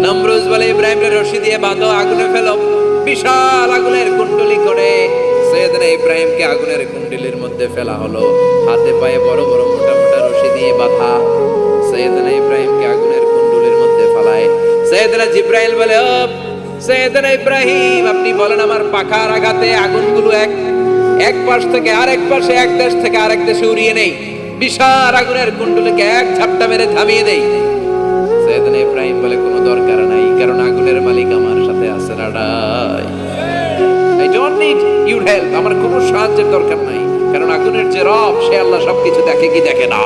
নমরুজ বলে ইব্রাহিমের রশি দিয়ে বাঁধো, আগুনে ফেলো। বিশাল আগুনের কুণ্ডলি করে সৈয়দনা ইব্রাহিমকে আগুনের কুণ্ডলির মধ্যে ফেলা হলো। হাতে পায়ে বড় বড় মোটা মোটা রশি দিয়ে বাঁধা সৈয়দনা ইব্রাহিমকে আগুনের কুণ্ডলির মধ্যে ফেলায়। সৈয়দনা জিব্রাইল বলে, ও সৈয়দনা ইব্রাহিম, আপনি বলেন আমার পাখার আঘাতে আগুনগুলো এক পাশ থেকে আরেক পাশে, এক দেশ থেকে আরেক দেশে উড়িয়ে নেই, বিশাল আগুনের কুণ্ডলিকে এক ঝাপটা মেরে থামিয়ে দেই। সৈয়দনা ইব্রাহিম বলে, কোনো দরকার নাই, কারণ আগুনের মালিক আমার সাথে আছে। I don't need your help, আমার কোনো সাহায্যের দরকার নাই, কারণ আগুনের যে রব সে আল্লাহ সবকিছু দেখে কি দেখে না।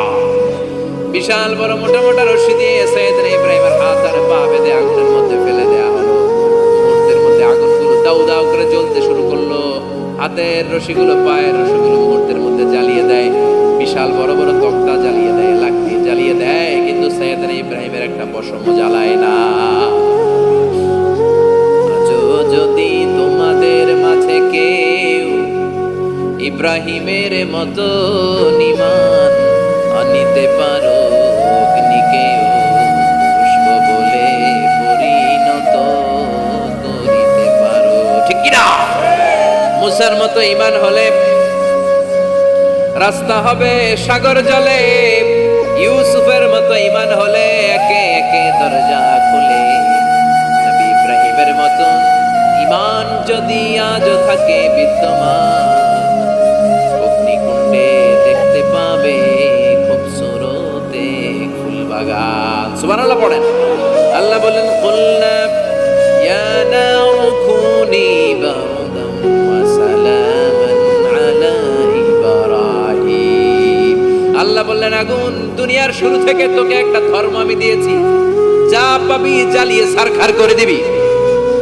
বিশাল বড় মোটা মোটা রশি দিয়ে সৈয়দনা ইব্রাহিমের হাত আর পা বেঁধে আগুনের মধ্যে ফেলে দেয়া হলো। মুহূর্তের মধ্যে আগুনগুলো দাউ দাউ করে জ্বলতে শুরু করলো। হাতের রশিগুলো পায়ের রশিগুলো মুহূর্তের মধ্যে জ্বালিয়ে দেয়। বিশাল বড় বড় তক্তা জ্বালিয়ে দেয়, লাকড়ি জ্বালিয়ে দেয়, কিন্তু সৈয়দনা ইব্রাহিমের একটা পশমও জ্বালায় না। যদি তোমাদের মাঝে কেউ ইব্রাহিমের মতো ঈমান আনিতে পারো, অগ্নিকেও পুষ্প বলে পরিণত করিতে পারো, ঠিক কি না? মুসার মতো ঈমান হলে রাস্তা হবে সাগর জলে, ইউসুফের মতো ঈমান হলে একে একে দরজা খুলে। নবী ইব্রাহিমের মতো ঈমান যদি আজও থাকে বিদ্যমান, অগ্নিকুণ্ডে দেখতে পাবে খুবসুরতে ফুলবাগান। সুবহানাল্লাহ পড়েন। আল্লাহ বলেন, কুলনা ইয়া নারু কুনি বারদান ওয়া সালামান আলা ইব্রাহিম। আল্লাহ বললেন, আগুন, দুনিয়ার শুরু থেকে তোকে একটা ধর্ম আমি দিয়েছি, যা পাবি জ্বালিয়ে ছারখার করে দিবি,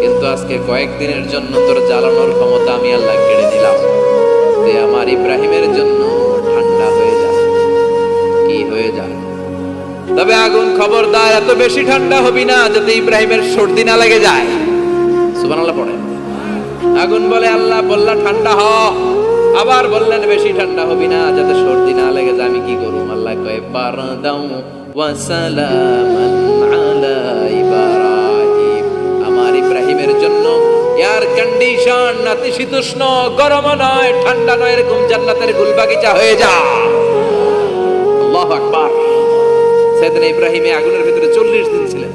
কিন্তু আজকে কয়েকদিনের জন্য তোর জ্বালানোর ক্ষমতা আমি আল্লাহ কেড়ে দিলাম। তুই আমার ইব্রাহিমের জন্য ঠান্ডা হয়ে যা। কি হয়ে যা? তবে আগুন খবরদার এত বেশি ঠান্ডা হবি না যাতে ইব্রাহিমের সর্দি না লেগে যায়। সুবহানাল্লাহ পড়েন। আগুন বলে, আল্লাহ বললা ঠান্ডা হ, আবার বললেন বেশি ঠান্ডা হবি না যাতে সর্দি না লেগে যায়। আমি কি করুম? আল্লাহ কয়, বারদাউ ওয়া সালামান আলা ইব্রাহিম। আমার ইব্রাহিমের জন্য এয়ার কন্ডিশন, নাতিশীতোষ্ণ, গরম নয় ঠান্ডা নয়, এরকম জান্নাতের গুলবাগিচা হয়ে যা। আল্লাহু আকবার। সৈয়দনা ইব্রাহিম আগুনের ভিতরে 40 দিন ছিলেন।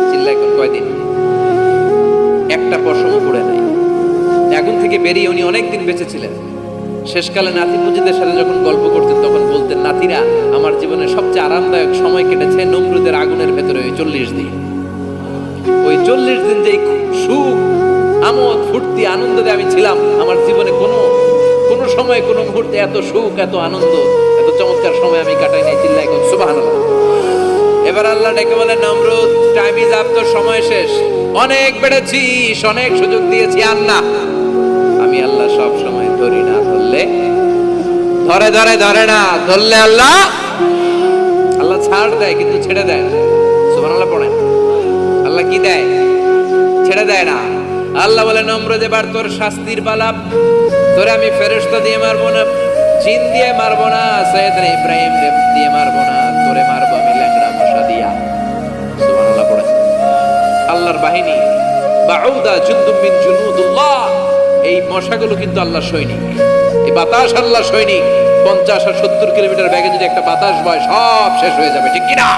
চিল্লায় কোন কয়দিন? একটা পশমও পড়ে নাই। আগুন থেকে বেরিয়ে উনি অনেক দিন বেঁচে ছিলেন। শেষকালে নাতি পুঁজিদের সাথে যখন গল্প করতেন তখন বলতেন, নাতিরা, আমার জীবনের সবচেয়ে আরামদায়ক সময় কেটেছে নমরুদের আগুনের ভেতরে ওই 40 দিন। ওই 40 দিন যে সুখ, আমোদ, ফুর্তি, আনন্দে আমি ছিলাম, আমার জীবনে কোনো সময় কোনো মুহূর্তে এত সুখ, এত আনন্দ, এত চমৎকার সময় আমি কাটাই নাই। চিল্লায় কোন সুবহানাল্লাহ। এবার আল্লাহ ডেকে বলেন, নমরুদ, টাইম ইজ আপ, তোর সময় শেষ। অনেক বেড়েছিস, অনেক সুযোগ দিয়েছি, আর না। আমি আল্লাহ সব সময় ধরি না, ধরলে ধরে না, ধরলে আল্লাহ ছাড় দেয়, কিন্তু ছেড়ে দেয় না। সুবহানাল্লাহ পড়েন। আল্লাহ কি দেয়? ছেড়ে দেয় না। আল্লাহ বলে, নমরুদ, এবার তোর শাস্তির পালা। তোরে আমি ফেরেশতা দিয়ে মারবো না, জিন দিয়ে মারবো না, সৈয়দনা ইব্রাহিম দিয়ে মারবো না, তোরে মারবো আমি ল্যাংড়া মশা দিয়া। সুবহানাল্লাহ পড়েন। আল্লাহর বাহিনী, বাউদা জুনদুম মিন জুনুদুল্লাহ, এই মশাগুলো কিন্তু আল্লাহর সৈনিক। এই বাতাস আল্লাহর সৈনিক। 50 আর 70 কিলোমিটার বেগে যদি একটা বাতাস বয়, সব শেষ হয়ে যাবে, ঠিক কি না?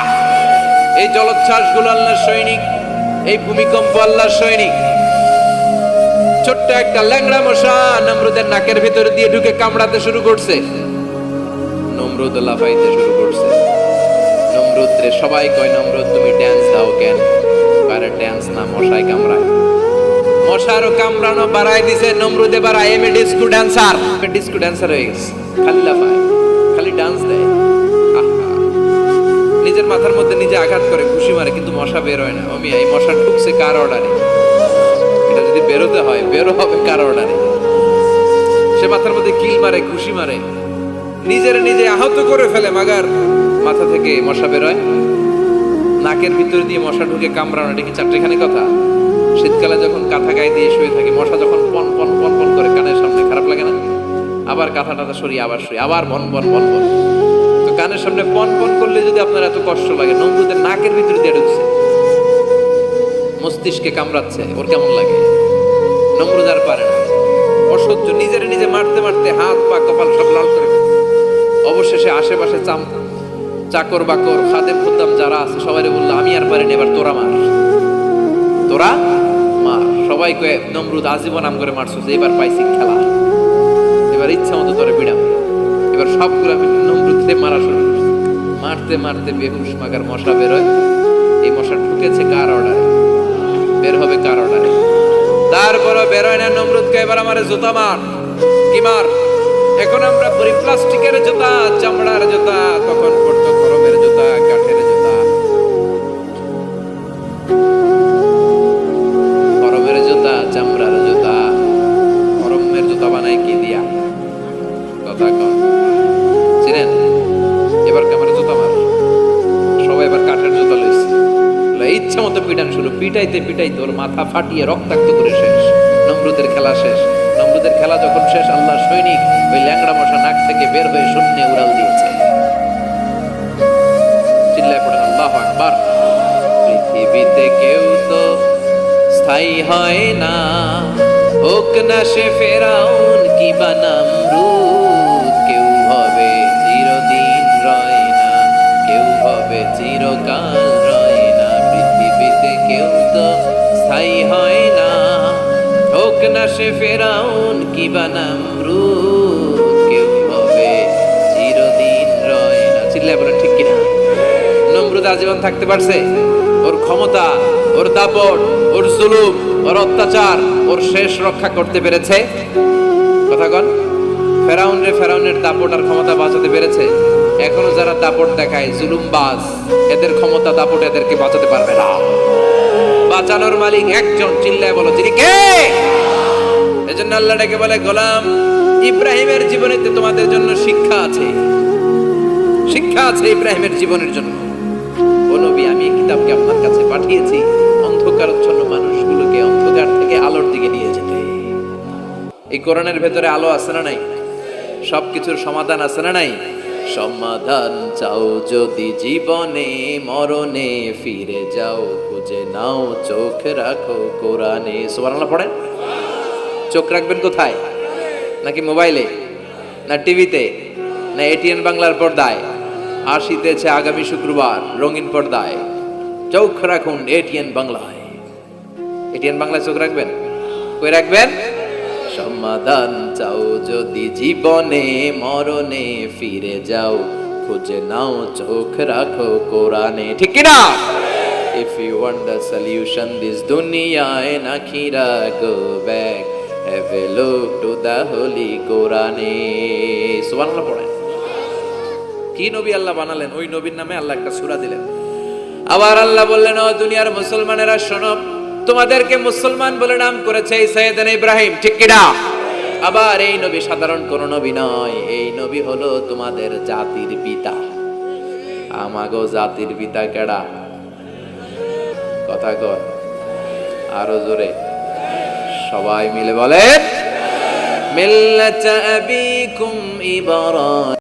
এই জলোচ্ছ্বাসগুলো আল্লাহর সৈনিক, এই ভূমিকম্প আল্লাহর সৈনিক। ছোট্ট একটা ল্যাংড়া মশা নমরুদের নাকের ভিতরে দিয়ে ঢুকে কামড়াতে শুরু করছে। নমরুদ লাফাইতে শুরু করছে। নমরুদ রে সবাই কয়, নমরুদ তুমি ড্যান্স দাও কেন? আরে ড্যান্স না, মশাই কামড়ায়। মশারও কামড়ানো বাড়াই দিছে। নমরুদ এবার I M A disco dancer হয়ে গেছে। খালি লাফায়, খালি ডান্স দেয়। নিজের মাথার মধ্যে নিজে আঘাত করে, খুশি মারে, কিন্তু মশা বের হয় না। আমি এই মশা ঢুকছে কার অর্ডারে? এটা যদি বেরোতে হয়, বেরো হবে কার অর্ডারে? সে মাথার মধ্যে কিল মারে, খুশি মারে, নিজে আহত করে ফেলে, মাগার মাথা থেকে মশা বের হয়। নাকের ভিতর দিয়ে মশা ঢুকে কামড়ানো, এটা কি চারটেখানি কথা? শীতকালে যখন কাঁথা গায়ে দিয়ে শুয়ে থাকি, মশা যখন পন পন পন পন করে কানের সামনে, খারাপ লাগে না? আবার কাঁথা টাথা সরিয়ে আবার শুয়ে, আবার বন বন বন বন। তো কানের সামনে পন পন করলে যদি আপনার এত কষ্ট লাগে, নমরুদের নাকের ভিতরে দিয়ে ঢুকছে, মস্তিষ্কে কামড়াচ্ছে, ওর কেমন লাগে? নমরুদ আর পারে না, অসহ্য, নিজের নিজে মারতে মারতে হাত পা কপাল সব লাল করে ফেলে। অবশেষে আশেপাশে চাকর বাকর খাদেম খুদ্দাম যারা আছে সবাই বললো, আমি আর পারিনি, এবার তোরা মার, তোরা মার। সবাই কয়ে, নমরুদ আজীবন নাম করে মারছো, এবার পাইছি খেলা, এবার ইচ্ছা মতো তোরে বিড়াম। এবার সবগুলো আমি নমরুদকে মারা শুরু করছি। মারতে মারতে বেহুশ মাগার মশা বেরোয়। এই মশা ঢুকেছে কার অর্ডারে? বের হবে কার অর্ডারে? তারপরও বেরোয় না। নমরুদকে এবার আমার জুতা মার। কি মার? এখন আমরা পরি প্লাস্টিকের জুতা, চামড়ার জুতা, তখন পড়তো খরমের জুতা, কাঠের জুতা। খরমের জুতা, চামড়ার জুতা। খরমের জুতা বানায় কি দিয়া? কথা কন, চিনেন? এবার ক্যামেরা জুতা মার। সবাই এবার কাঠের জুতা লইছে, ইচ্ছা মতো পিটান শুরু। পিটাইতে পিটাইতে ওর মাথা ফাটিয়ে রক্তাক্ত করে শেষ। নমরুদের খেলা শেষ। নমরুদের খেলা যখন শেষ, আল্লাহর সৈনিক ওই ল্যাংড়া মশা নাক থেকে বের হয়ে শূন্যে উড়াল দিয়েছে। চিল্লায় পড়েন আল্লাহু আকবার। পৃথিবীতে কেউ তো স্থায়ী হয় না, হোক না সে ফেরাউন কিবা নমরুদ। কেউ হবে চিরদিন রয় না, কেউ হবে চিরকাল রয় না। পৃথিবীতে কেউ তো স্থায়ী হয় না, হোক না সে ফেরাউন কিবা নমরুদ। কেউ হবে চিরদিন রয় না। চিল্লায় বলে ঠিক কিনা? নমরুদ আজীবন থাকতে পারছে? ওর ক্ষমতা, ওর দাপট, ওর জুলুম, ওর অত্যাচার, ওর শেষ রক্ষা করতে পেরেছে? কথা কন। ফেরাউনের দাপট আর ক্ষমতা বাঁচাতে পেরেছে? এখনো যারা দাপট দেখায়, জুলুমবাজ, এদের ক্ষমতা দাপট এদেরকে বাঁচাতে পারবে না। বাঁচানোর মালিক একজন, চিল্লায় বলো যিনি কে? এজন্য আল্লাহ ডেকে বলে, গোলাম ইব্রাহিমের জীবনেতে তোমাদের জন্য শিক্ষা আছে, শিক্ষা আছে ইব্রাহিমের জীবনের জন্য। ও নবী, আমি এই কিতাবকে আপনার কাছে পাঠিয়েছি অন্ধকারাচ্ছন্ন মানুষগুলোকে অন্ধকার থেকে আলোর দিকে নিয়ে যেতে। এই কোরআনের ভেতরে আলো আছে না নাই? সবকিছুর সমাধান আছে না নাই? সমাধান চাও যদি জীবনে, মরণে ফিরে যাও, খুঁজে নাও, চোখ রাখো কোরআনে। সুবহানাল্লাহ পড়েন। চোখ রাখবেন কোথায়? নাকি মোবাইলে, না টিভিতে, না এটিএন বাংলার পর্দায়? আসিতেছে আগামী শুক্রবার রঙিন পর্দায়, চোখ রাখুন এটিএন বাংলায়। এটিএন বাংলায় চোখ রাখবেন? কই রাখবেন? সমাধান চাও যদি জীবনে, মরণে ফিরে যাও, খুঁজে নাও, চোখ রাখো কোরআনে। ঠিক কিনা? If you want the solution this dunya and akhirah, go back, have a look to the holy Quran. সুবহানাল্লাহ পড়েন। কি নবী আল্লাহ বানালেন, ওই নবীর নামে আল্লাহ একটা সূরা দিলেন। আবার আল্লাহ বললেন, ও দুনিয়ার মুসলমানেরা শোনো, তোমাদেরকে মুসলমান বলে নাম করেছে সাইয়েদনা ইব্রাহিম। ঠিক কিনা? আবার এই নবী সাধারণ কোন নবী নয়, এই নবী হলো তোমাদের জাতির পিতা। আমাগো জাতির পিতা কেডা? কথা কর আরো জোরে, সবাই মিলে বলেন, মিল্লাত আবিকুম ইব্রাহিম।